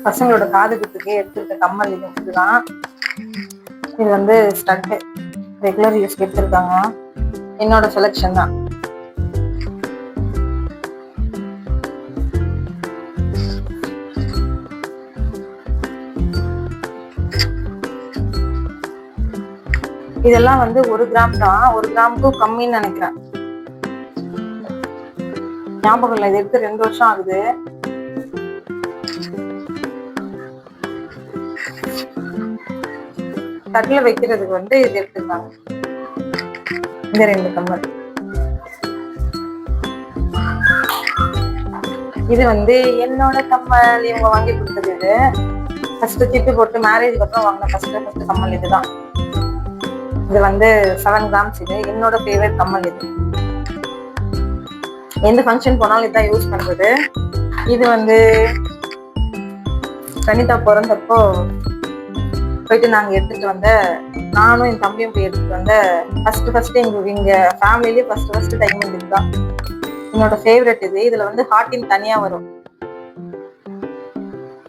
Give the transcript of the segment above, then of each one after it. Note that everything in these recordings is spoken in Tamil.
பசங்களோட காது குத்துக்கு எடுத்துருக்க கம்மல் இதுதான். இது வந்து ஸ்டட்டு ரெகுலர் யூஸ்க்கு எடுத்திருக்காங்க. என்னோட செலெக்ஷன் தான். இதெல்லாம் வந்து 1 கிராம் தான். 1 கிராமுக்கும் கம்மின்னு நினைக்கிறேன், ஞாபகம் இல்லை. இது எடுத்து 2 வருஷம் ஆகுது. தட்டுல வைக்கிறதுக்கு வந்து இது எடுத்துருக்காங்க, இந்த 2 கம்மல். இது வந்து என்னோட கம்மல், இவங்க வாங்கி கொடுத்தது. இது ஃபர்ஸ்ட் சிட்டு போட்டு மேரேஜ்க்கு அப்புறம் வாங்கின ஃபர்ஸ்ட் கம்மல் இதுதான். இது வந்து 7 கிராம்ஸ். இது என்னோட ஃபேவரட் கம்மல். இது எந்த ஃபங்க்ஷன் போனாலும் இதான் யூஸ் பண்றது. இது வந்து சனிதா பிறந்தப்போ போயிட்டு நாங்க எடுத்துட்டு வந்த, நானும் என் தம்பியும் போய் எடுத்துட்டு வந்த ஃபர்ஸ்ட் எங்க ஃபேமிலிலேயே ஃபர்ஸ்ட் டைமண்ட் இதுதான். என்னோட ஃபேவரட் இது. இதுல வந்து ஹார்டின் தனியா வரும்.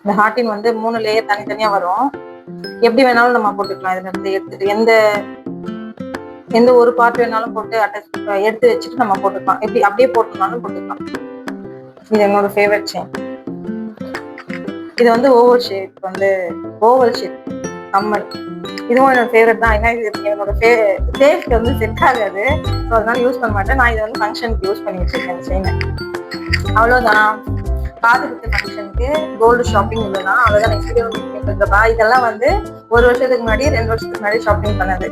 இந்த ஹார்டின் வந்து 3 லேயர் தனித்தனியா வரும். எப்படி வேணாலும் நம்ம போட்டுக்கலாம். இதுல இருந்து எடுத்துட்டு எந்த ஒரு பார்ட் வேணாலும் போட்டு எடுத்து வச்சுட்டு நம்ம போட்டுக்கலாம். எப்படி அப்படியே போட்டோம்னாலும் போட்டுக்கலாம். இது என்னோட ஃபேவரட் செயின். இது வந்து ஓவல் ஷேப் கம்மல். இதுவும் என்னோட ஃபேவரட் தான். ஏன்னா இது என்னோட ஃபேஸ்க்கு வந்து செட் ஆகாது, ஸோ அதனால யூஸ் பண்ண மாட்டேன். நான் இதை வந்து ஃபங்க்ஷனுக்கு யூஸ் பண்ணி வச்சிருக்கேன் இந்த செயினை. அவ்வளோதான். காது குத்து ஃபங்க்ஷனுக்கு கோல்டு ஷாப்பிங் இல்லைன்னா அவ்வளோதான். நெக்ஸ்ட் வீடியோ இதெல்லாம் வந்து 1 வருஷத்துக்கு முன்னாடி 2 வருஷத்துக்கு முன்னாடி ஷாப்பிங் பண்ணது.